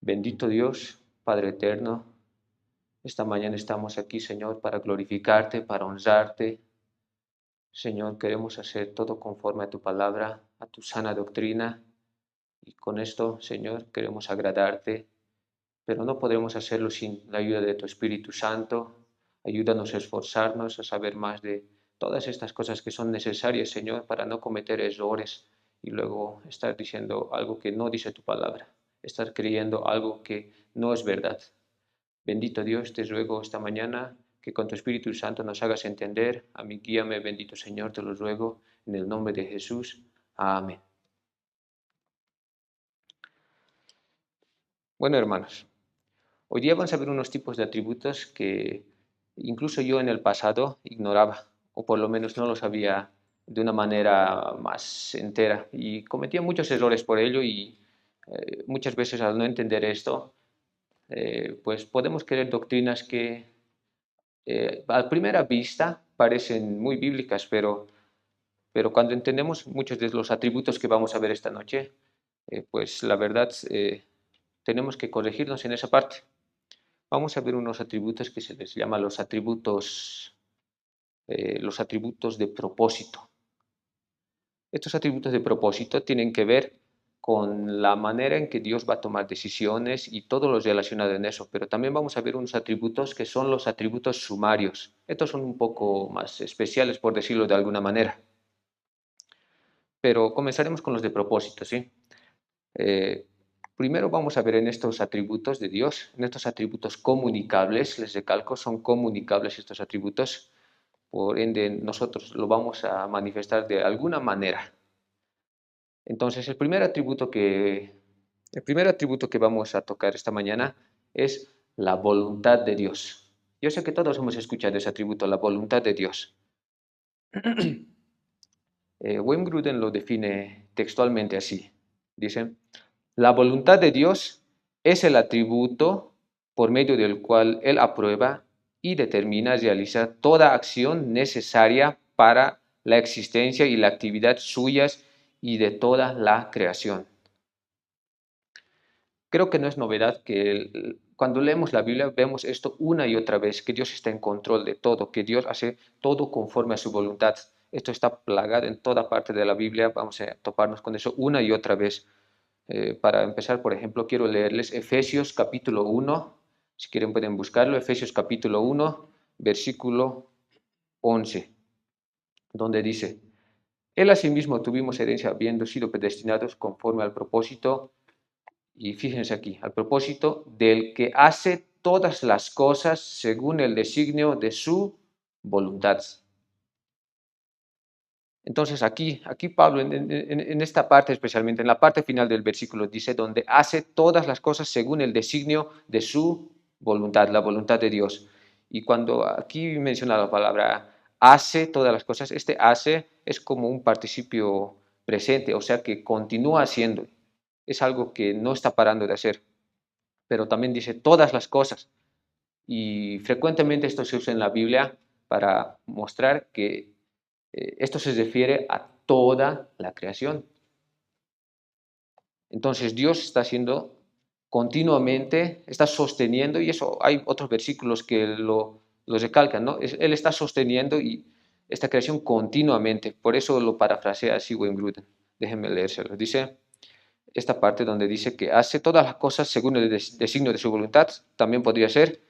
Bendito Dios, Padre eterno, esta mañana estamos aquí, Señor, para glorificarte, para honrarte. Señor, queremos hacer todo conforme a tu palabra, a tu sana doctrina, y con esto, Señor, queremos agradarte, pero no podremos hacerlo sin la ayuda de tu Espíritu Santo. Ayúdanos a esforzarnos, a saber más de todas estas cosas que son necesarias, Señor, para no cometer errores y luego estar diciendo algo que no dice tu palabra, estar creyendo algo que no es verdad. Bendito Dios, te ruego esta mañana que con tu Espíritu Santo nos hagas entender. A mí guíame, bendito Señor, te lo ruego, en el nombre de Jesús. Amén. Bueno, hermanos, hoy día vamos a ver unos tipos de atributos que incluso yo en el pasado ignoraba, o por lo menos no los sabía de una manera más entera, y cometía muchos errores por ello, y muchas veces al no entender esto, pues podemos creer doctrinas que a primera vista parecen muy bíblicas, pero cuando entendemos muchos de los atributos que vamos a ver esta noche, pues la verdad tenemos que corregirnos en esa parte. Vamos a ver unos atributos que se les llama los atributos de propósito. Estos atributos de propósito tienen que ver con la manera en que Dios va a tomar decisiones y todo lo relacionado en eso, pero también vamos a ver unos atributos que son los atributos sumarios. Estos son un poco más especiales, por decirlo de alguna manera. Pero comenzaremos con los de propósito, ¿sí? Primero vamos a ver en estos atributos de Dios, en estos atributos comunicables, les recalco, son comunicables estos atributos, por ende nosotros lo vamos a manifestar de alguna manera. Entonces, el primer atributo que vamos a tocar esta mañana es la voluntad de Dios. Yo sé que todos hemos escuchado ese atributo, la voluntad de Dios. Wayne Grudem lo define textualmente así. Dice, la voluntad de Dios es el atributo por medio del cual Él aprueba y determina realizar toda acción necesaria para la existencia y la actividad suyas y de toda la creación. Creo que no es novedad que cuando leemos la Biblia vemos esto una y otra vez, que Dios está en control de todo, que Dios hace todo conforme a su voluntad. Esto está plagado en toda parte de la Biblia, vamos a toparnos con eso una y otra vez. Para empezar, por ejemplo, quiero leerles Efesios capítulo 1, si quieren pueden buscarlo, Efesios capítulo 1, versículo 11, donde dice, Él asimismo tuvimos herencia habiendo sido predestinados conforme al propósito, y fíjense aquí, al propósito del que hace todas las cosas según el designio de su voluntad. Entonces aquí Pablo en esta parte, especialmente en la parte final del versículo, dice donde hace todas las cosas según el designio de su voluntad, la voluntad de Dios. Y cuando aquí menciona la palabra hace todas las cosas, este hace es como un participio presente, o sea que continúa haciendo, es algo que no está parando de hacer, pero también dice todas las cosas. Y frecuentemente esto se usa en la Biblia para mostrar que esto se refiere a toda la creación. Entonces Dios está haciendo continuamente, está sosteniendo, y eso hay otros versículos que lo recalcan, ¿no? Él está sosteniendo y esta creación continuamente. Por eso lo parafrasea así Wayne Grudem. Déjenme leérselo. Dice esta parte donde dice que hace todas las cosas según el designio de su voluntad, también podría ser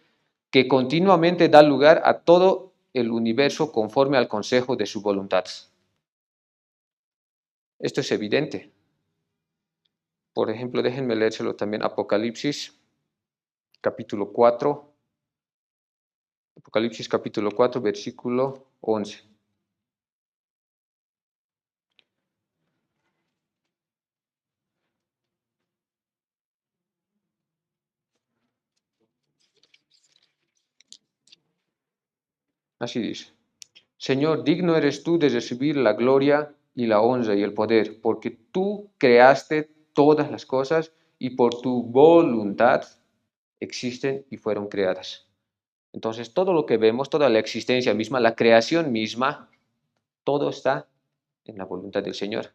que continuamente da lugar a todo el universo conforme al consejo de su voluntad. Esto es evidente. Por ejemplo, déjenme leérselo también, capítulo 4, Apocalipsis capítulo 4, versículo 11. Así dice, Señor, digno eres tú de recibir la gloria y la honra y el poder, porque tú creaste todas las cosas y por tu voluntad existen y fueron creadas. Entonces, todo lo que vemos, toda la existencia misma, la creación misma, todo está en la voluntad del Señor.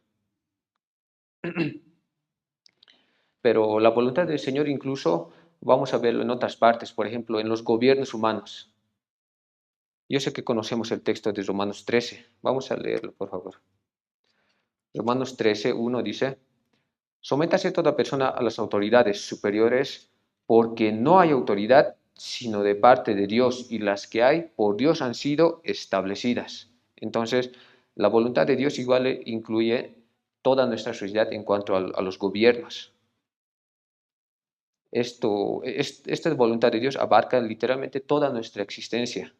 Pero la voluntad del Señor incluso vamos a verlo en otras partes, por ejemplo, en los gobiernos humanos. Yo sé que conocemos el texto de Romanos 13. Vamos a leerlo, por favor. Romanos 13, 1 dice: Sométase toda persona a las autoridades superiores, porque no hay autoridad sino de parte de Dios, y las que hay por Dios han sido establecidas. Entonces, la voluntad de Dios igual incluye toda nuestra sociedad en cuanto a los gobiernos. Esta voluntad de Dios abarca literalmente toda nuestra existencia.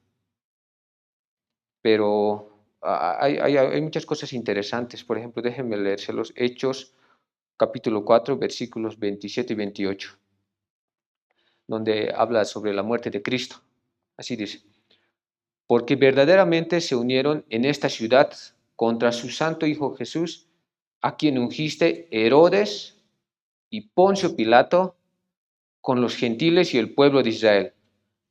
Pero hay muchas cosas interesantes. Por ejemplo, déjenme leérselos. Hechos capítulo 4, versículos 27 y 28, donde habla sobre la muerte de Cristo. Así dice: Porque verdaderamente se unieron en esta ciudad contra su santo Hijo Jesús, a quien ungiste Herodes y Poncio Pilato con los gentiles y el pueblo de Israel,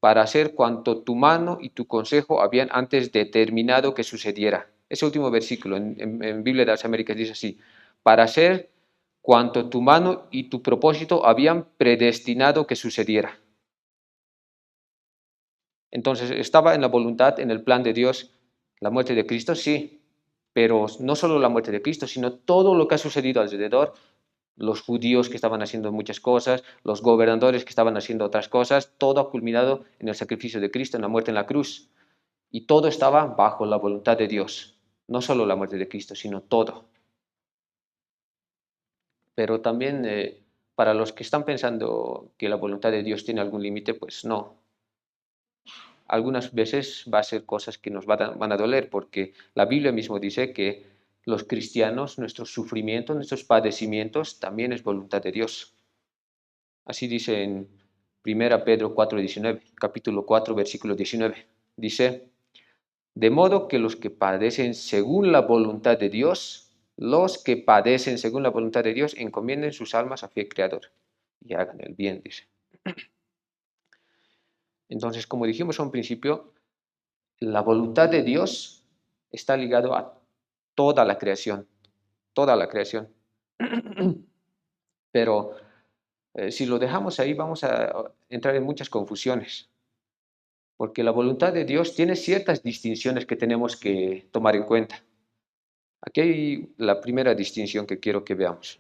para hacer cuanto tu mano y tu consejo habían antes determinado que sucediera. Ese último versículo en Biblia de las Américas dice así: para hacer cuanto tu mano y tu propósito habían predestinado que sucediera. Entonces, ¿estaba en la voluntad, en el plan de Dios, la muerte de Cristo? Sí, pero no solo la muerte de Cristo, sino todo lo que ha sucedido alrededor, los judíos que estaban haciendo muchas cosas, los gobernadores que estaban haciendo otras cosas, todo ha culminado en el sacrificio de Cristo, en la muerte en la cruz. Y todo estaba bajo la voluntad de Dios, no solo la muerte de Cristo, sino todo. Pero también para los que están pensando que la voluntad de Dios tiene algún límite, pues no. Algunas veces va a ser cosas que nos van a doler, porque la Biblia mismo dice que los cristianos, nuestros sufrimientos, nuestros padecimientos, también es voluntad de Dios. Así dice en 1 Pedro 4:19, capítulo 4, versículo 19. Dice: de modo que los que padecen según la voluntad de Dios, los que padecen según la voluntad de Dios, encomienden sus almas a fiel Creador y hagan el bien, dice. Entonces, como dijimos a un principio, la voluntad de Dios está ligado a toda la creación, toda la creación. Pero si lo dejamos ahí, vamos a entrar en muchas confusiones, porque la voluntad de Dios tiene ciertas distinciones que tenemos que tomar en cuenta. Aquí hay la primera distinción que quiero que veamos.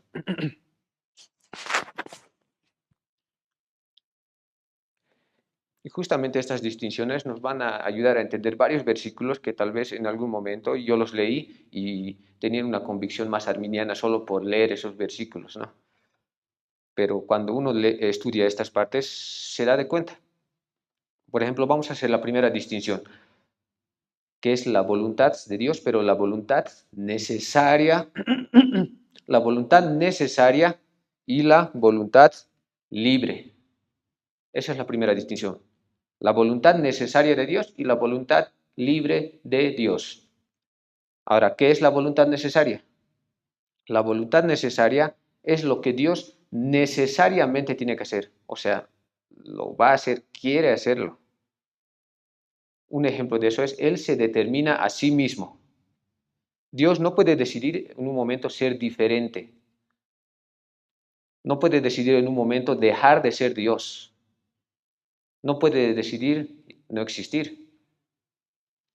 Y justamente estas distinciones nos van a ayudar a entender varios versículos que tal vez en algún momento yo los leí y tenía una convicción más arminiana solo por leer esos versículos, ¿no? Pero cuando uno estudia estas partes se da de cuenta. Por ejemplo, vamos a hacer la primera distinción, que es la voluntad de Dios, pero la voluntad necesaria, la voluntad necesaria y la voluntad libre. Esa es la primera distinción. La voluntad necesaria de Dios y la voluntad libre de Dios. Ahora, ¿qué es la voluntad necesaria? La voluntad necesaria es lo que Dios necesariamente tiene que hacer. O sea, lo va a hacer, quiere hacerlo. Un ejemplo de eso es, Él se determina a sí mismo. Dios no puede decidir en un momento ser diferente. No puede decidir en un momento dejar de ser Dios. No puede decidir no existir.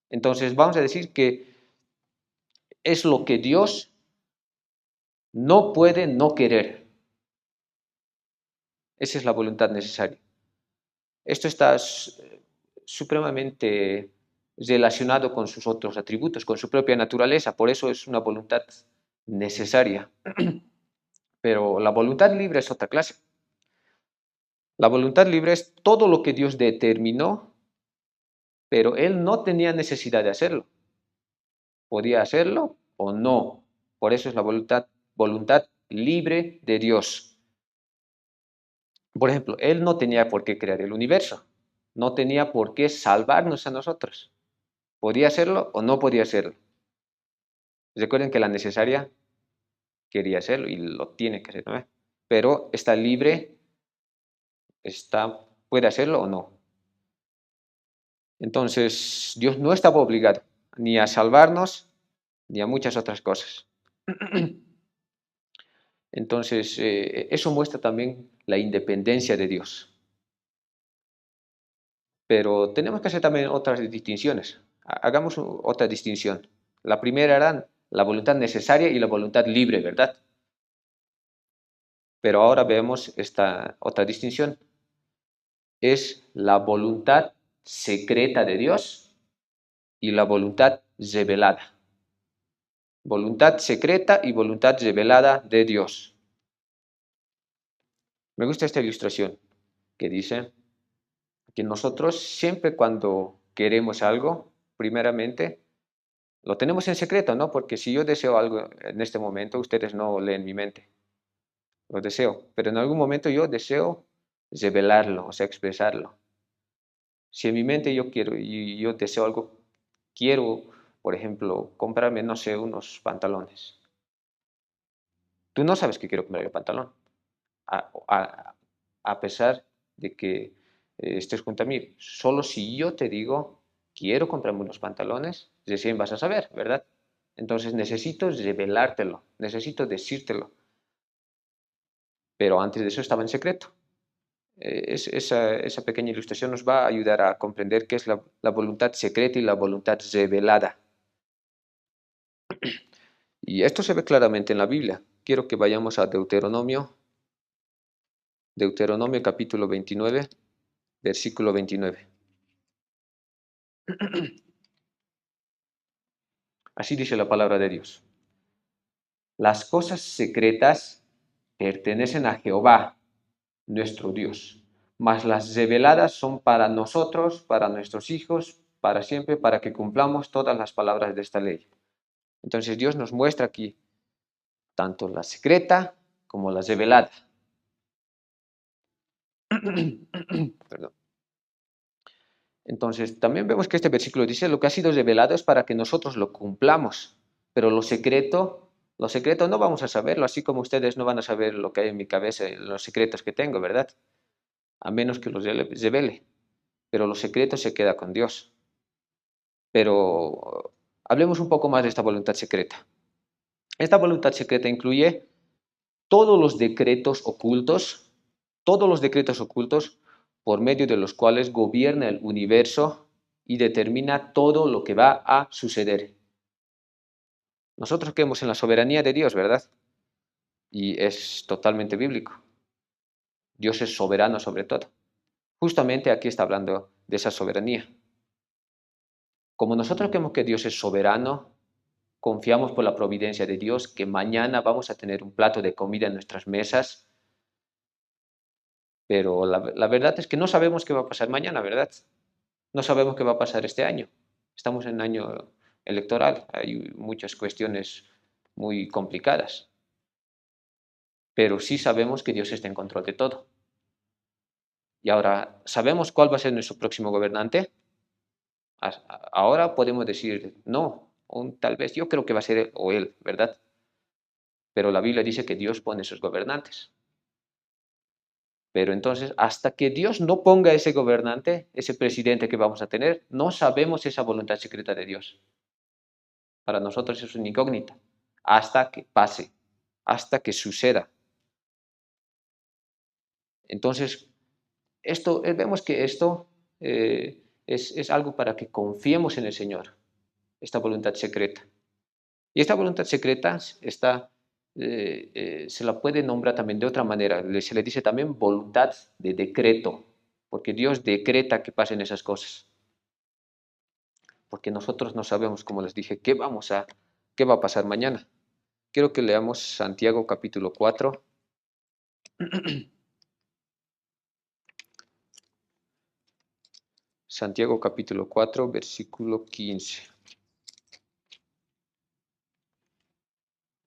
Entonces vamos a decir que es lo que Dios no puede no querer. Esa es la voluntad necesaria. Esto está supremamente relacionado con sus otros atributos, con su propia naturaleza, por eso es una voluntad necesaria. Pero la voluntad libre es otra clase. La voluntad libre es todo lo que Dios determinó, pero Él no tenía necesidad de hacerlo. Podía hacerlo o no. Por eso es la voluntad libre de Dios. Por ejemplo, Él no tenía por qué crear el universo. No tenía por qué salvarnos a nosotros. ¿Podía hacerlo o no podía hacerlo? Recuerden que la necesaria quería hacerlo y lo tiene que hacer, ¿no? Pero está libre, puede hacerlo o no. Entonces, Dios no estaba obligado ni a salvarnos ni a muchas otras cosas. Entonces, eso muestra también la independencia de Dios. Pero tenemos que hacer también otras distinciones. Hagamos otra distinción. La primera era la voluntad necesaria y la voluntad libre, ¿verdad? Pero ahora vemos esta otra distinción. Es la voluntad secreta de Dios y la voluntad revelada. Voluntad secreta y voluntad revelada de Dios. Me gusta esta ilustración que dice que nosotros siempre cuando queremos algo, primeramente, lo tenemos en secreto, ¿no? Porque si yo deseo algo en este momento, ustedes no leen mi mente. Lo deseo, pero en algún momento yo deseo revelarlo, o sea, expresarlo. Si en mi mente yo quiero y yo deseo algo, quiero, por ejemplo, comprarme, no sé, unos pantalones. Tú no sabes que quiero comprar el pantalón, a, a- a pesar de que estés junto a mí. Solo si yo te digo, quiero comprarme unos pantalones, recién vas a saber, ¿verdad? Entonces necesito revelártelo, necesito decírtelo. Pero antes de eso estaba en secreto. Esa pequeña ilustración nos va a ayudar a comprender qué es la voluntad secreta y la voluntad revelada. Y esto se ve claramente en la Biblia. Quiero que vayamos a Deuteronomio capítulo 29, versículo 29. Así dice la palabra de Dios. Las cosas secretas pertenecen a Jehová, nuestro Dios, mas las reveladas son para nosotros, para nuestros hijos, para siempre, para que cumplamos todas las palabras de esta ley. Entonces Dios nos muestra aquí tanto la secreta como la revelada. Perdón. Entonces también vemos que este versículo dice, lo que ha sido revelado es para que nosotros lo cumplamos, pero lo secreto no vamos a saberlo, así como ustedes no van a saber lo que hay en mi cabeza, los secretos que tengo, ¿verdad? A menos que los revele, pero lo secreto se queda con Dios. Pero hablemos un poco más de esta voluntad secreta. Esta voluntad secreta incluye todos los decretos ocultos, todos los decretos ocultos por medio de los cuales gobierna el universo y determina todo lo que va a suceder. Nosotros creemos en la soberanía de Dios, ¿verdad? Y es totalmente bíblico. Dios es soberano sobre todo. Justamente aquí está hablando de esa soberanía. Como nosotros creemos que Dios es soberano, confiamos por la providencia de Dios que mañana vamos a tener un plato de comida en nuestras mesas, pero la verdad es que no sabemos qué va a pasar mañana, ¿verdad? No sabemos qué va a pasar este año. Estamos en año electoral, hay muchas cuestiones muy complicadas, pero sí sabemos que Dios está en control de todo. Y ahora, ¿sabemos cuál va a ser nuestro próximo gobernante? Ahora podemos decir, no, tal vez yo creo que va a ser él o él, ¿verdad? Pero la Biblia dice que Dios pone sus gobernantes. Pero entonces, hasta que Dios no ponga ese gobernante, ese presidente que vamos a tener, no sabemos esa voluntad secreta de Dios. Para nosotros es una incógnita. Hasta que pase, hasta que suceda. Entonces, vemos que esto es algo para que confiemos en el Señor, esta voluntad secreta. Y esta voluntad secreta se la puede nombrar también de otra manera. Se le dice también voluntad de decreto, porque Dios decreta que pasen esas cosas. Porque nosotros no sabemos, como les dije, qué va a pasar mañana. Quiero que leamos Santiago capítulo 4. Santiago capítulo 4, versículo 15.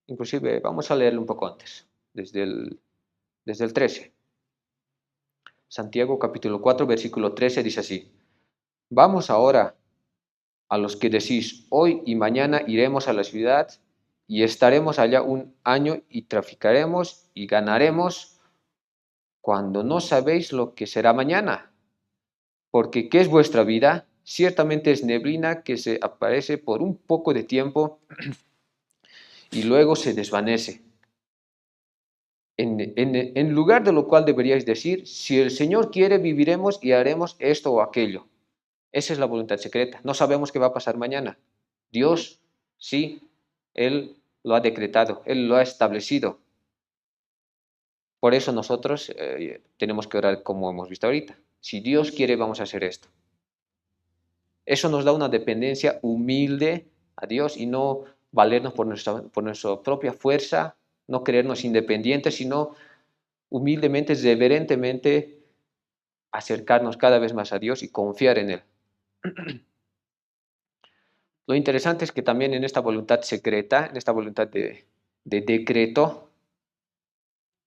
Inclusive vamos a leerlo un poco antes, desde el 13. Santiago capítulo 4, versículo 13 dice así. Vamos ahora a los que decís, hoy y mañana iremos a la ciudad y estaremos allá un año y traficaremos y ganaremos cuando no sabéis lo que será mañana. Porque ¿qué es vuestra vida? Ciertamente es neblina que se aparece por un poco de tiempo y luego se desvanece. En lugar de lo cual deberíais decir, si el Señor quiere, viviremos y haremos esto o aquello. Esa es la voluntad secreta. No sabemos qué va a pasar mañana. Dios, sí, Él lo ha decretado, Él lo ha establecido. Por eso nosotros tenemos que orar como hemos visto ahorita. Si Dios quiere, vamos a hacer esto. Eso nos da una dependencia humilde a Dios y no valernos por nuestra propia fuerza, no creernos independientes, sino humildemente, reverentemente acercarnos cada vez más a Dios y confiar en Él. Lo interesante es que también en esta voluntad secreta, en esta voluntad de decreto,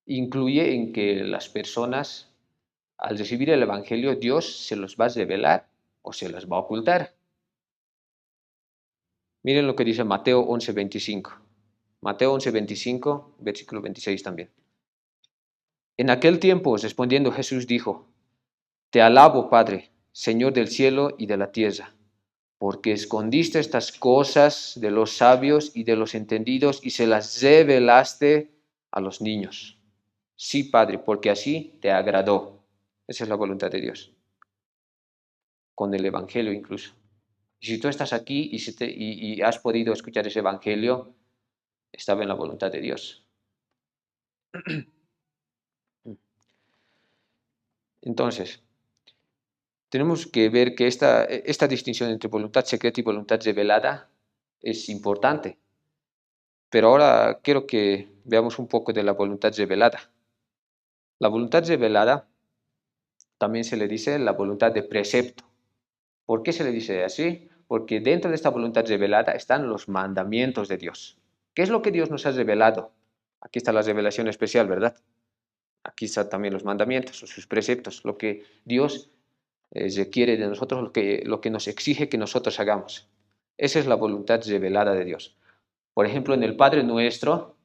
incluye en que las personas, al recibir el Evangelio, Dios se los va a revelar o se los va a ocultar. Miren lo que dice Mateo 11:25. Mateo 11:25, versículo 26 también. En aquel tiempo, respondiendo Jesús, dijo: Te alabo, Padre, Señor del cielo y de la tierra, porque escondiste estas cosas de los sabios y de los entendidos y se las revelaste a los niños. Sí, Padre, porque así te agradó. Esa es la voluntad de Dios, con el Evangelio incluso. Y si tú estás aquí y has podido escuchar ese Evangelio, estaba en la voluntad de Dios. Entonces, tenemos que ver que esta distinción entre voluntad secreta y voluntad revelada es importante. Pero ahora quiero que veamos un poco de la voluntad revelada. La voluntad revelada también se le dice la voluntad de precepto. ¿Por qué se le dice así? Porque dentro de esta voluntad revelada están los mandamientos de Dios. ¿Qué es lo que Dios nos ha revelado? Aquí está la revelación especial, ¿verdad? Aquí están también los mandamientos, sus preceptos, lo que Dios requiere de nosotros, lo que nos exige que nosotros hagamos. Esa es la voluntad revelada de Dios. Por ejemplo, en el Padre Nuestro,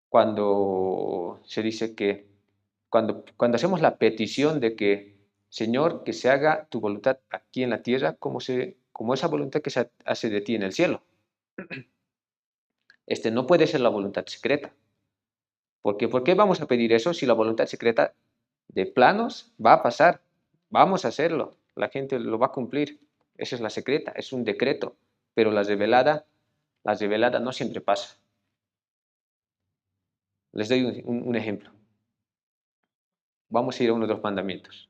cuando se dice que, cuando hacemos la petición de que, Señor, que se haga tu voluntad aquí en la tierra, como esa voluntad que se hace de ti en el cielo. No puede ser la voluntad secreta. ¿Por qué vamos a pedir eso si la voluntad secreta de planos va a pasar? Vamos a hacerlo, la gente lo va a cumplir. Esa es la secreta, es un decreto, pero la revelada no siempre pasa. Les doy un ejemplo. Vamos a ir a uno de los mandamientos.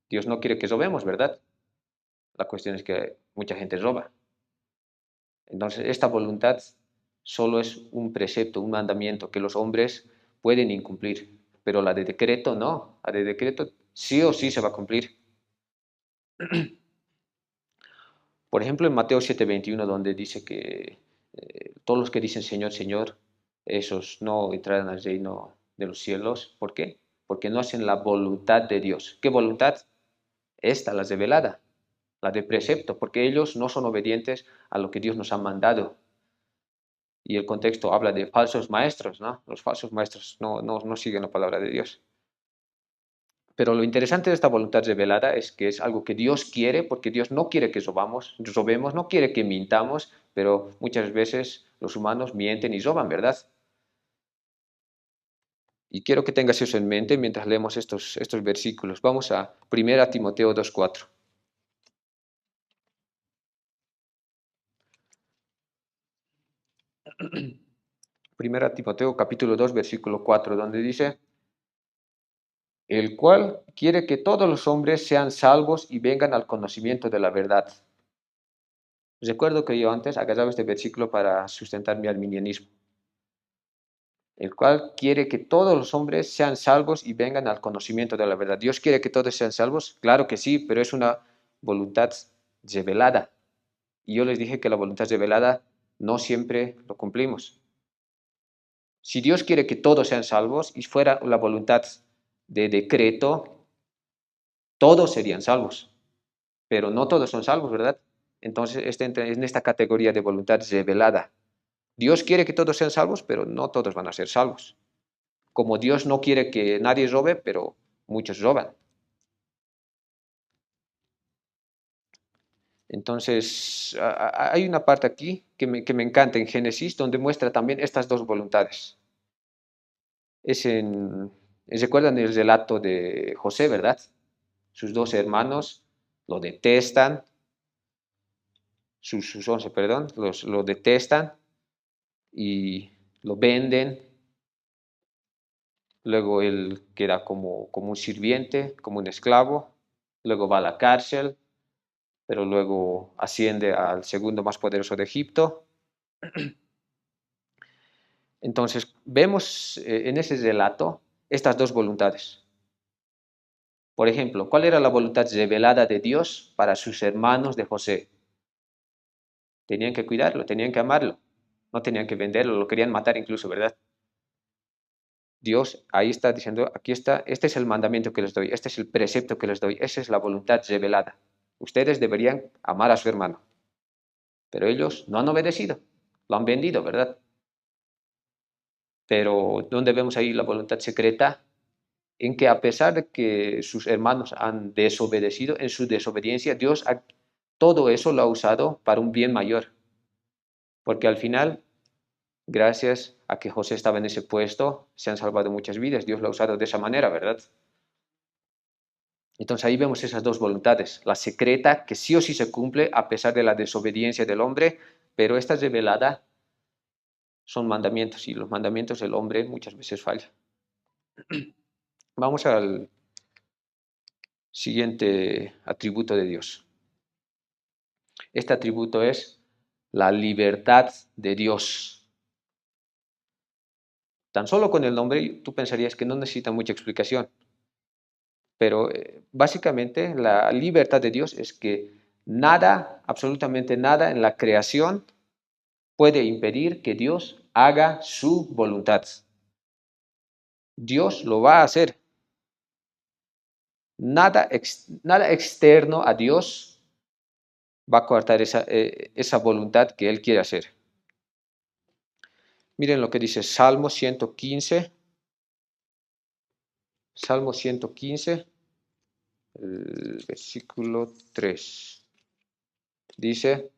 Dios no quiere que robemos, ¿verdad? La cuestión es que mucha gente roba. Entonces, esta voluntad solo es un precepto, un mandamiento que los hombres pueden incumplir, pero la de decreto no. La de decreto sí o sí se va a cumplir. Por ejemplo, en Mateo 7:21, donde dice que todos los que dicen Señor, Señor, esos no entrarán al reino de los cielos. ¿Por qué? Porque no hacen la voluntad de Dios. ¿Qué voluntad? Esta, la revelada, la de precepto, porque ellos no son obedientes a lo que Dios nos ha mandado. Y el contexto habla de falsos maestros, ¿no? Los falsos maestros no siguen la palabra de Dios. Pero lo interesante de esta voluntad revelada es que es algo que Dios quiere, porque Dios no quiere que robemos, no quiere que mintamos, pero muchas veces los humanos mienten y roban, ¿verdad? Y quiero que tengas eso en mente mientras leemos estos versículos. Vamos a 1 Timoteo 2:4. Primera Timoteo capítulo 2, versículo 4, donde dice: el cual quiere que todos los hombres sean salvos y vengan al conocimiento de la verdad. Recuerdo que yo antes agarraba este versículo para sustentar mi arminianismo. El cual quiere que todos los hombres sean salvos y vengan al conocimiento de la verdad. ¿Dios quiere que todos sean salvos? Claro que sí, pero es una voluntad revelada. Y yo les dije que la voluntad revelada no siempre lo cumplimos. Si Dios quiere que todos sean salvos y fuera la voluntad de decreto, todos serían salvos, pero no todos son salvos, ¿verdad? Entonces, entra en esta categoría de voluntad revelada. Dios quiere que todos sean salvos, pero no todos van a ser salvos. Como Dios no quiere que nadie robe, pero muchos roban. Entonces, hay una parte aquí que me encanta en Génesis, donde muestra también estas dos voluntades. recuerdan el relato de José, ¿verdad? Sus dos hermanos lo detestan, sus 11, perdón, lo detestan y lo venden. Luego él queda como un sirviente, como un esclavo. Luego va a la cárcel, pero luego asciende al segundo más poderoso de Egipto. Entonces vemos en ese relato estas dos voluntades. Por ejemplo, ¿cuál era la voluntad revelada de Dios para sus hermanos de José? Tenían que cuidarlo, tenían que amarlo, no tenían que venderlo, lo querían matar incluso, ¿verdad? Dios ahí está diciendo, aquí está, este es el mandamiento que les doy, este es el precepto que les doy, esa es la voluntad revelada. Ustedes deberían amar a su hermano, pero ellos no han obedecido, lo han vendido, ¿verdad? Pero ¿dónde vemos ahí la voluntad secreta? En que a pesar de que sus hermanos han desobedecido, en su desobediencia, Dios todo eso lo ha usado para un bien mayor. Porque al final, gracias a que José estaba en ese puesto, se han salvado muchas vidas. Dios lo ha usado de esa manera, ¿verdad? Entonces ahí vemos esas dos voluntades. La secreta, que sí o sí se cumple a pesar de la desobediencia del hombre, pero esta revelada son mandamientos y los mandamientos del hombre muchas veces fallan. Vamos al siguiente atributo de Dios. Este atributo es la libertad de Dios. Tan solo con el nombre tú pensarías que no necesita mucha explicación, pero básicamente la libertad de Dios es que nada, absolutamente nada en la creación puede impedir que Dios haga su voluntad. Dios lo va a hacer. Nada externo a Dios va a cortar esa voluntad que Él quiere hacer. Miren lo que dice Salmo 115. Salmo 115, el versículo 3. Dice,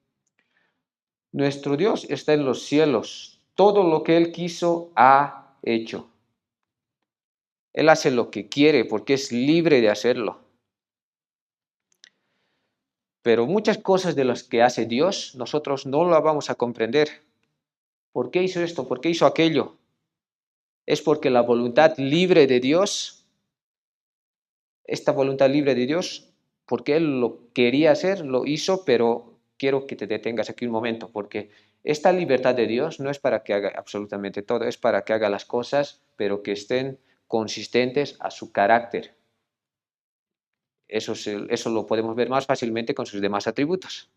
nuestro Dios está en los cielos, todo lo que Él quiso ha hecho. Él hace lo que quiere porque es libre de hacerlo. Pero muchas cosas de las que hace Dios, nosotros no las vamos a comprender. ¿Por qué hizo esto? ¿Por qué hizo aquello? Es porque la voluntad libre de Dios, esta voluntad libre de Dios, porque Él lo quería hacer, lo hizo, pero quiero que te detengas aquí un momento, porque esta libertad de Dios no es para que haga absolutamente todo, es para que haga las cosas, pero que estén consistentes a su carácter. Eso lo podemos ver más fácilmente con sus demás atributos.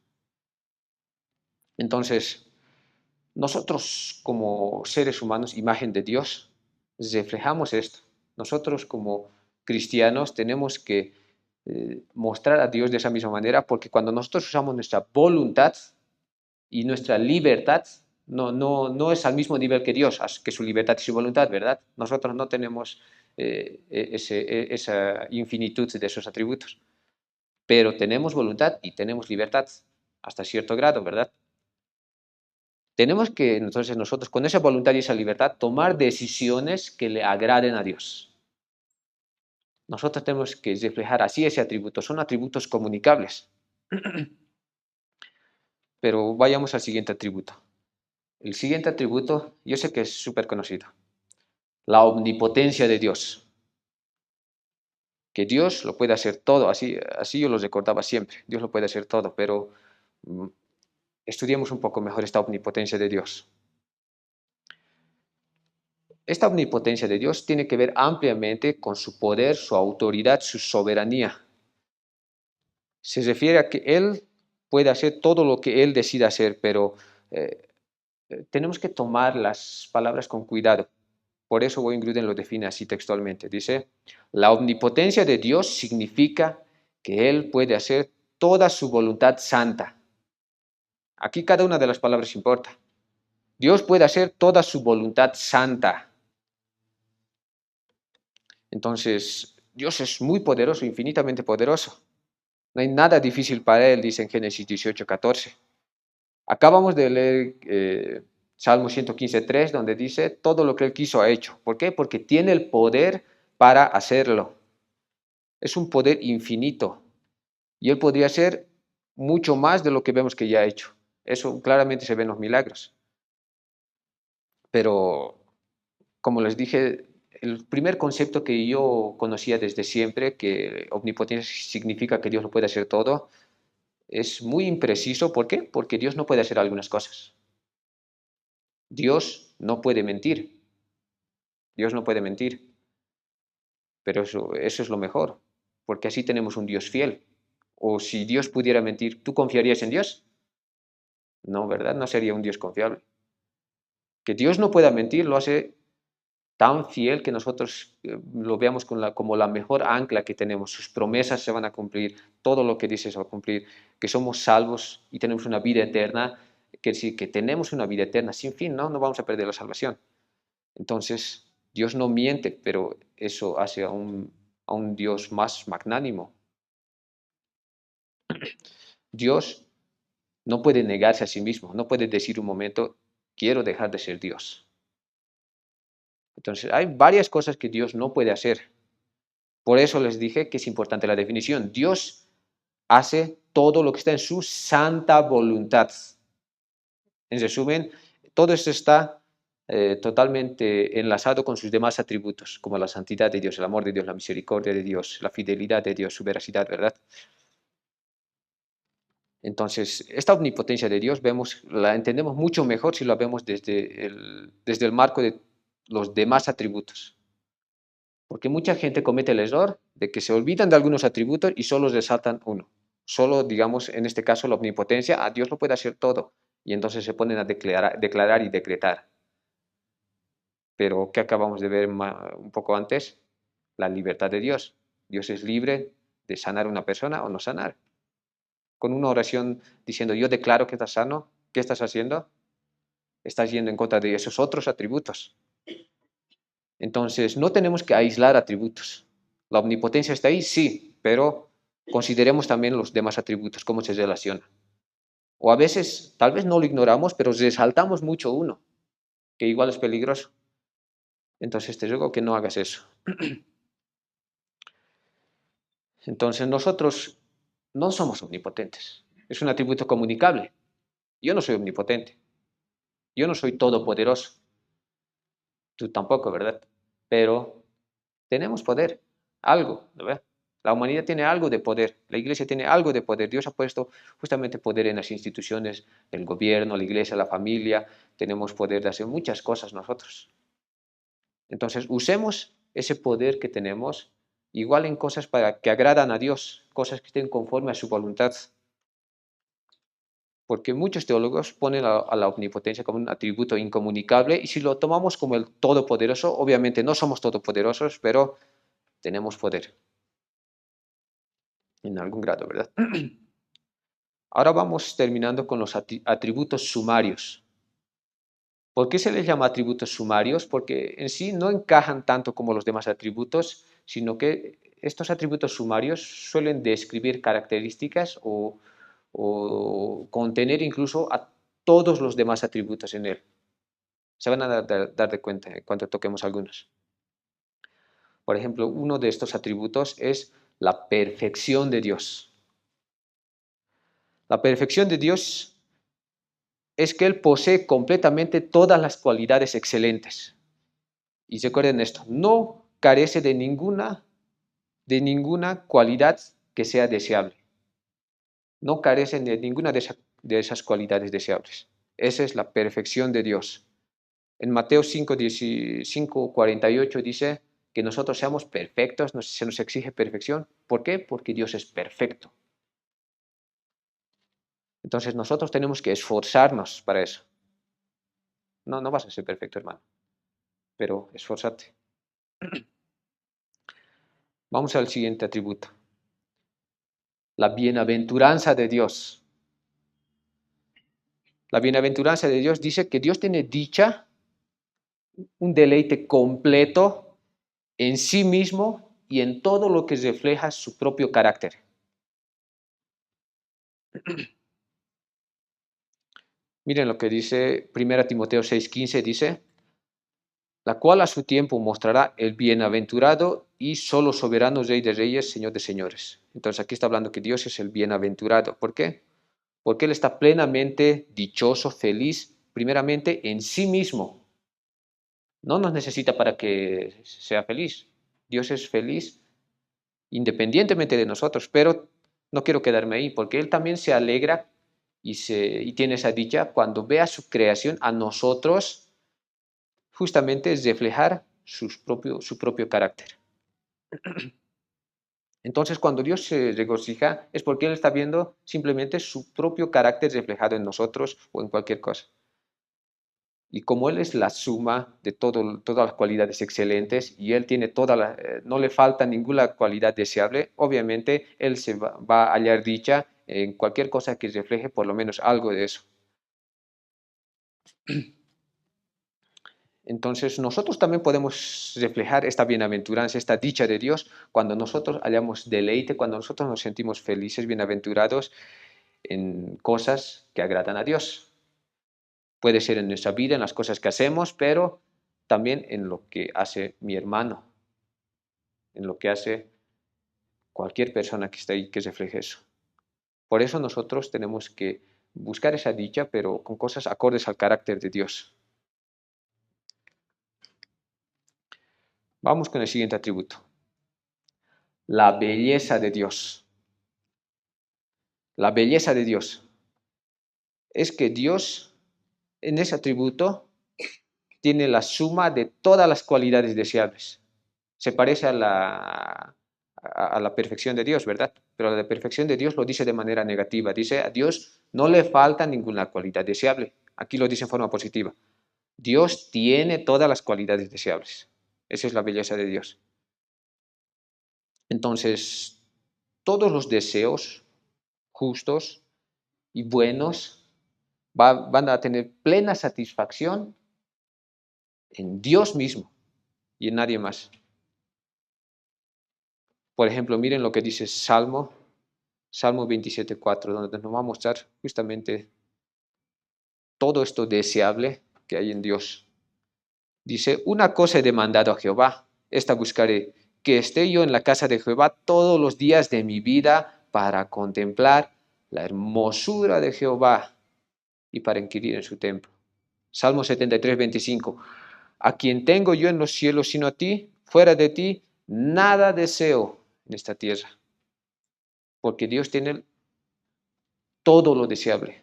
Entonces, nosotros como seres humanos, imagen de Dios, reflejamos esto. Nosotros como cristianos tenemos que mostrar a Dios de esa misma manera, porque cuando nosotros usamos nuestra voluntad y nuestra libertad, no es al mismo nivel que Dios, que su libertad y su voluntad, ¿verdad? Nosotros no tenemos esa infinitud de esos atributos, pero tenemos voluntad y tenemos libertad hasta cierto grado, ¿verdad? Tenemos que, entonces, nosotros con esa voluntad y esa libertad tomar decisiones que le agraden a Dios. Nosotros tenemos que reflejar así ese atributo, son atributos comunicables. Pero vayamos al siguiente atributo. El siguiente atributo, yo sé que es súper conocido, la omnipotencia de Dios. Que Dios lo puede hacer todo, así yo lo recordaba siempre, Dios lo puede hacer todo, pero estudiemos un poco mejor esta omnipotencia de Dios. Esta omnipotencia de Dios tiene que ver ampliamente con su poder, su autoridad, su soberanía. Se refiere a que Él puede hacer todo lo que Él decida hacer, pero tenemos que tomar las palabras con cuidado. Por eso Wayne Grudem lo define así textualmente. Dice, la omnipotencia de Dios significa que Él puede hacer toda su voluntad santa. Aquí cada una de las palabras importa. Dios puede hacer toda su voluntad santa. Entonces, Dios es muy poderoso, infinitamente poderoso. No hay nada difícil para Él, dice en Génesis 18:14. Acabamos de leer Salmo 115:3, donde dice, todo lo que Él quiso ha hecho. ¿Por qué? Porque tiene el poder para hacerlo. Es un poder infinito. Y Él podría hacer mucho más de lo que vemos que ya ha hecho. Eso claramente se ve en los milagros. Pero, como les dije, el primer concepto que yo conocía desde siempre, que omnipotencia significa que Dios lo puede hacer todo, es muy impreciso. ¿Por qué? Porque Dios no puede hacer algunas cosas. Dios no puede mentir. Dios no puede mentir. Pero eso es lo mejor, porque así tenemos un Dios fiel. O si Dios pudiera mentir, ¿tú confiarías en Dios? No, ¿verdad? No sería un Dios confiable. Que Dios no pueda mentir lo hace tan fiel que nosotros lo veamos como la mejor ancla que tenemos. Sus promesas se van a cumplir, todo lo que dice se va a cumplir, que somos salvos y tenemos una vida eterna, que sí, que tenemos una vida eterna sin fin, ¿no? No vamos a perder la salvación. Entonces, Dios no miente, pero eso hace a un Dios más magnánimo. Dios no puede negarse a sí mismo, no puede decir un momento, quiero dejar de ser Dios. Entonces, hay varias cosas que Dios no puede hacer. Por eso les dije que es importante la definición. Dios hace todo lo que está en su santa voluntad. En resumen, todo esto está totalmente enlazado con sus demás atributos, como la santidad de Dios, el amor de Dios, la misericordia de Dios, la fidelidad de Dios, su veracidad, ¿verdad? Entonces, esta omnipotencia de Dios la entendemos mucho mejor si la vemos desde el marco de los demás atributos. Porque mucha gente comete el error de que se olvidan de algunos atributos y solo resaltan uno. Solo, digamos, en este caso, la omnipotencia, a Dios lo puede hacer todo. Y entonces se ponen a declarar y decretar. Pero, ¿qué acabamos de ver un poco antes? La libertad de Dios. Dios es libre de sanar a una persona o no sanar. Con una oración diciendo, yo declaro que estás sano, ¿qué estás haciendo? Estás yendo en contra de esos otros atributos. Entonces, no tenemos que aislar atributos. La omnipotencia está ahí, sí, pero consideremos también los demás atributos, cómo se relacionan. O a veces, tal vez no lo ignoramos, pero resaltamos mucho uno, que igual es peligroso. Entonces, te ruego que no hagas eso. Entonces, nosotros no somos omnipotentes. Es un atributo comunicable. Yo no soy omnipotente. Yo no soy todopoderoso. Tú tampoco, ¿verdad? Pero tenemos poder, algo, ¿verdad? La humanidad tiene algo de poder, la iglesia tiene algo de poder. Dios ha puesto justamente poder en las instituciones, el gobierno, la iglesia, la familia. Tenemos poder de hacer muchas cosas nosotros. Entonces, usemos ese poder que tenemos igual en cosas que agradan a Dios, cosas que estén conforme a su voluntad. Porque muchos teólogos ponen a la omnipotencia como un atributo incomunicable y si lo tomamos como el todopoderoso, obviamente no somos todopoderosos, pero tenemos poder en algún grado, ¿verdad? Ahora vamos terminando con los atributos sumarios. ¿Por qué se les llama atributos sumarios? Porque en sí no encajan tanto como los demás atributos, sino que estos atributos sumarios suelen describir características o contener incluso a todos los demás atributos en él. Se van a dar de cuenta cuando toquemos algunos. Por ejemplo, uno de estos atributos es la perfección de Dios. La perfección de Dios es que Él posee completamente todas las cualidades excelentes. Y recuerden esto, no carece de ninguna cualidad que sea deseable. No carece de ninguna de esas cualidades deseables. Esa es la perfección de Dios. En Mateo 5:48 dice que nosotros seamos perfectos, se nos exige perfección. ¿Por qué? Porque Dios es perfecto. Entonces nosotros tenemos que esforzarnos para eso. No, no vas a ser perfecto, hermano, pero esforzate. Vamos al siguiente atributo. La bienaventuranza de Dios. La bienaventuranza de Dios dice que Dios tiene dicha, un deleite completo en sí mismo y en todo lo que refleja su propio carácter. Miren lo que dice 1 Timoteo 6:15, dice, la cual a su tiempo mostrará el bienaventurado y solo soberano Rey de Reyes, Señor de Señores. Entonces aquí está hablando que Dios es el bienaventurado. ¿Por qué? Porque Él está plenamente dichoso, feliz, primeramente en sí mismo. No nos necesita para que sea feliz. Dios es feliz independientemente de nosotros, pero no quiero quedarme ahí, porque Él también se alegra y tiene esa dicha cuando ve a su creación, a nosotros, justamente es reflejar su propio carácter. Entonces, cuando Dios se regocija, es porque Él está viendo simplemente su propio carácter reflejado en nosotros o en cualquier cosa. Y como Él es la suma de todas las cualidades excelentes y Él tiene no le falta ninguna cualidad deseable, obviamente Él va a hallar dicha en cualquier cosa que refleje por lo menos algo de eso. Entonces nosotros también podemos reflejar esta bienaventuranza, esta dicha de Dios, cuando nosotros hallamos deleite, cuando nosotros nos sentimos felices, bienaventurados en cosas que agradan a Dios. Puede ser en nuestra vida, en las cosas que hacemos, pero también en lo que hace mi hermano, en lo que hace cualquier persona que esté ahí que refleje eso. Por eso nosotros tenemos que buscar esa dicha, pero con cosas acordes al carácter de Dios. Vamos con el siguiente atributo. La belleza de Dios. La belleza de Dios. Es que Dios, en ese atributo, tiene la suma de todas las cualidades deseables. Se parece a la perfección de Dios, ¿verdad? Pero la perfección de Dios lo dice de manera negativa. Dice, a Dios no le falta ninguna cualidad deseable. Aquí lo dice en forma positiva. Dios tiene todas las cualidades deseables. Esa es la belleza de Dios. Entonces, todos los deseos justos y buenos van a tener plena satisfacción en Dios mismo y en nadie más. Por ejemplo, miren lo que dice Salmo 27:4, donde nos va a mostrar justamente todo esto deseable que hay en Dios. Dice, una cosa he demandado a Jehová, esta buscaré, que esté yo en la casa de Jehová todos los días de mi vida para contemplar la hermosura de Jehová y para inquirir en su templo. Salmo 73:25, a quien tengo yo en los cielos sino a ti, fuera de ti, nada deseo en esta tierra, porque Dios tiene todo lo deseable.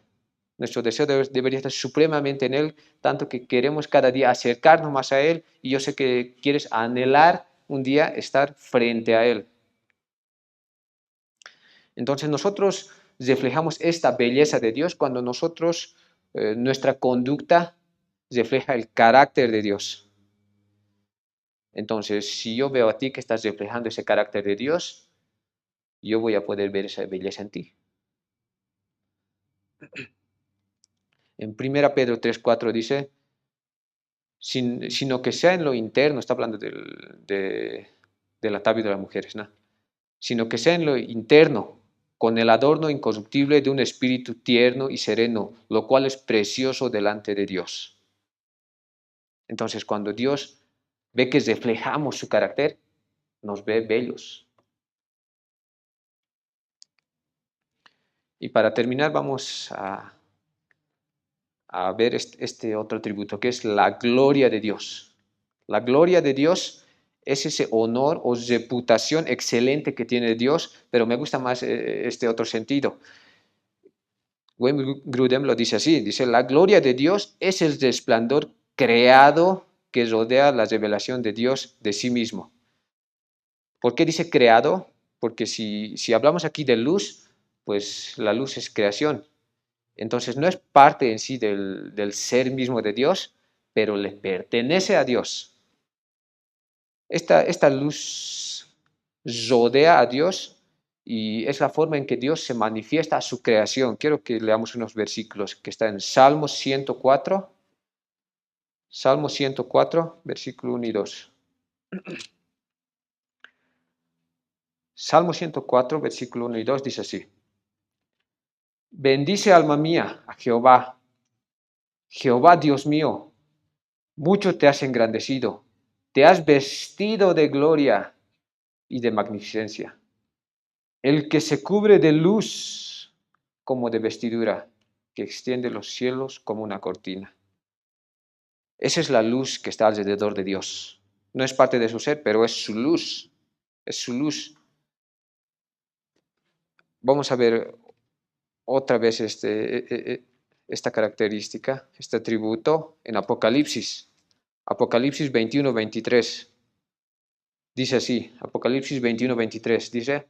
Nuestro deseo debería estar supremamente en Él, tanto que queremos cada día acercarnos más a Él y yo sé que quieres anhelar un día estar frente a Él. Entonces nosotros reflejamos esta belleza de Dios cuando nuestra conducta refleja el carácter de Dios. Entonces, si yo veo a ti que estás reflejando ese carácter de Dios, yo voy a poder ver esa belleza en ti. En 1 Pedro 3:4 dice, sino que sea en lo interno, está hablando del atavío de las mujeres, ¿no? Sino que sea en lo interno, con el adorno incorruptible de un espíritu tierno y sereno, lo cual es precioso delante de Dios. Entonces, cuando Dios ve que reflejamos su carácter, nos ve bellos. Y para terminar, vamos a ver este otro atributo, que es la gloria de Dios. La gloria de Dios es ese honor o reputación excelente que tiene Dios, pero me gusta más este otro sentido. Wayne Grudem lo dice así, dice, la gloria de Dios es el resplandor creado que rodea la revelación de Dios de sí mismo. ¿Por qué dice creado? Porque si hablamos aquí de luz, pues la luz es creación. Entonces no es parte en sí del ser mismo de Dios, pero le pertenece a Dios. Esta luz rodea a Dios y es la forma en que Dios se manifiesta a su creación. Quiero que leamos unos versículos que están en Salmo 104, versículo 1 y 2. Salmo 104, versículo 1 y 2 dice así. Bendice alma mía a Jehová Jehová Dios mío, mucho te has engrandecido, te has vestido de gloria y de magnificencia. El que se cubre de luz como de vestidura, que extiende los cielos como una cortina. Esa es la luz que está alrededor de Dios. No es parte de su ser, pero es su luz. Es su luz. Vamos a ver otra vez esta característica, este atributo en Apocalipsis. Apocalipsis 21-23. Dice así, Apocalipsis 21-23. Dice,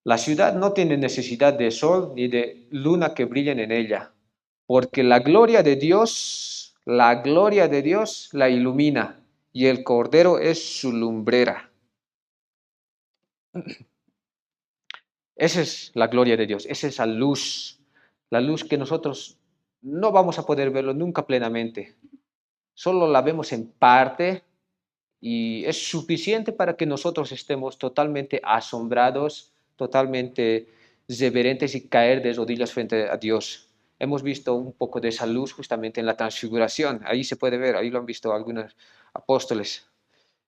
la ciudad no tiene necesidad de sol ni de luna que brillen en ella, porque la gloria de Dios la ilumina y el Cordero es su lumbrera. Esa es la gloria de Dios, esa es la luz que nosotros no vamos a poder verlo nunca plenamente, solo la vemos en parte y es suficiente para que nosotros estemos totalmente asombrados, totalmente reverentes y caer de rodillas frente a Dios. Hemos visto un poco de esa luz justamente en la transfiguración, ahí se puede ver, ahí lo han visto algunos apóstoles.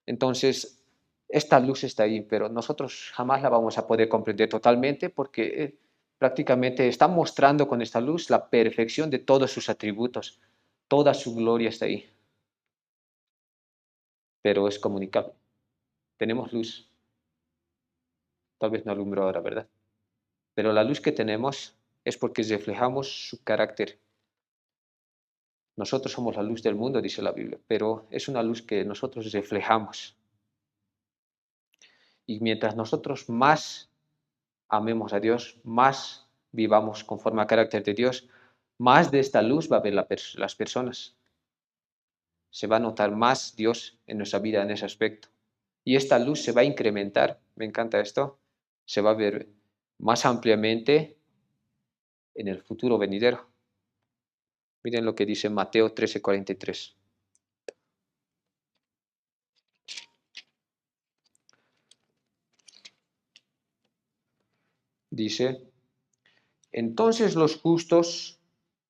Entonces, esta luz está ahí, pero nosotros jamás la vamos a poder comprender totalmente porque prácticamente está mostrando con esta luz la perfección de todos sus atributos, toda su gloria está ahí, pero es comunicable. Tenemos luz, tal vez no alumbro ahora, ¿verdad? Pero la luz que tenemos es porque reflejamos su carácter. Nosotros somos la luz del mundo, dice la Biblia, pero es una luz que nosotros reflejamos. Y mientras nosotros más amemos a Dios, más vivamos conforme al carácter de Dios, más de esta luz va a ver las personas. Se va a notar más Dios en nuestra vida en ese aspecto. Y esta luz se va a incrementar, me encanta esto, se va a ver más ampliamente en el futuro venidero. Miren lo que dice Mateo 13:43. Dice, entonces los justos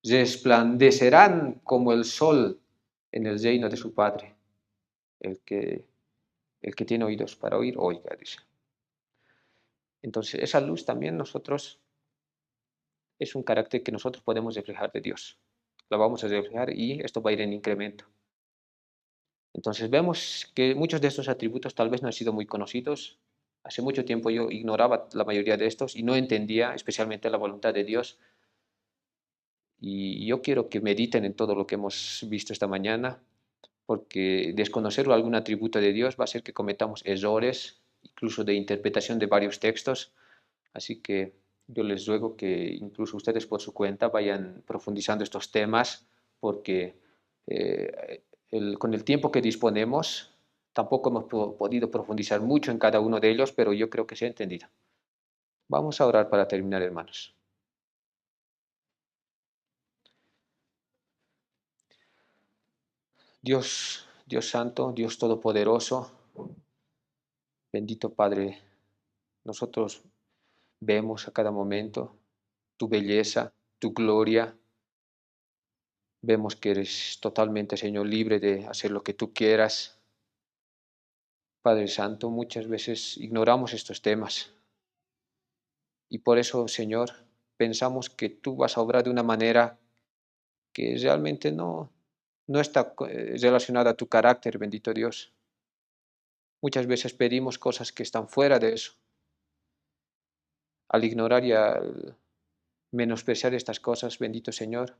resplandecerán como el sol en el reino de su Padre. El que, el que tiene oídos para oír, oiga, dice. Entonces esa luz también nosotros es un carácter que nosotros podemos reflejar de Dios. La vamos a reflejar y esto va a ir en incremento. Entonces vemos que muchos de estos atributos tal vez no han sido muy conocidos. Hace mucho tiempo yo ignoraba la mayoría de estos y no entendía especialmente la voluntad de Dios. Y yo quiero que mediten en todo lo que hemos visto esta mañana, porque desconocer algún atributo de Dios va a hacer que cometamos errores, incluso de interpretación de varios textos. Así que yo les ruego que incluso ustedes por su cuenta vayan profundizando estos temas, porque con el tiempo que disponemos tampoco hemos podido profundizar mucho en cada uno de ellos, pero yo creo que se ha entendido. Vamos a orar para terminar, hermanos. Dios, Dios Santo, Dios Todopoderoso, bendito Padre, nosotros vemos a cada momento tu belleza, tu gloria. Vemos que eres totalmente, Señor, libre de hacer lo que tú quieras. Padre Santo, muchas veces ignoramos estos temas y por eso, Señor, pensamos que tú vas a obrar de una manera que realmente no está relacionada a tu carácter, bendito Dios. Muchas veces pedimos cosas que están fuera de eso. Al ignorar y al menospreciar estas cosas, bendito Señor,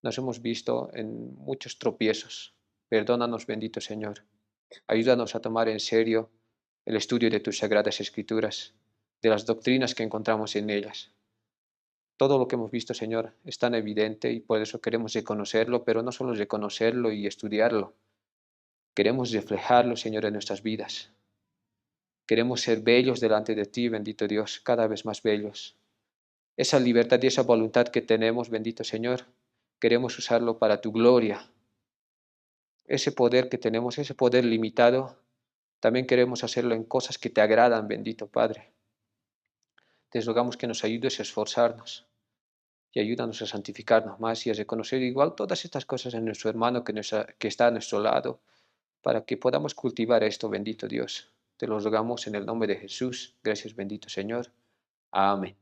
nos hemos visto en muchos tropiezos. Perdónanos, bendito Señor. Ayúdanos a tomar en serio el estudio de tus sagradas escrituras, de las doctrinas que encontramos en ellas. Todo lo que hemos visto, Señor, es tan evidente y por eso queremos reconocerlo, pero no solo reconocerlo y estudiarlo. Queremos reflejarlo, Señor, en nuestras vidas. Queremos ser bellos delante de ti, bendito Dios, cada vez más bellos. Esa libertad y esa voluntad que tenemos, bendito Señor, queremos usarlo para tu gloria. Ese poder que tenemos, ese poder limitado, también queremos hacerlo en cosas que te agradan, bendito Padre. Te rogamos que nos ayudes a esforzarnos, y ayúdanos a santificarnos más y a reconocer igual todas estas cosas en nuestro hermano que está a nuestro lado, para que podamos cultivar esto, bendito Dios. Te lo rogamos en el nombre de Jesús. Gracias, bendito Señor. Amén.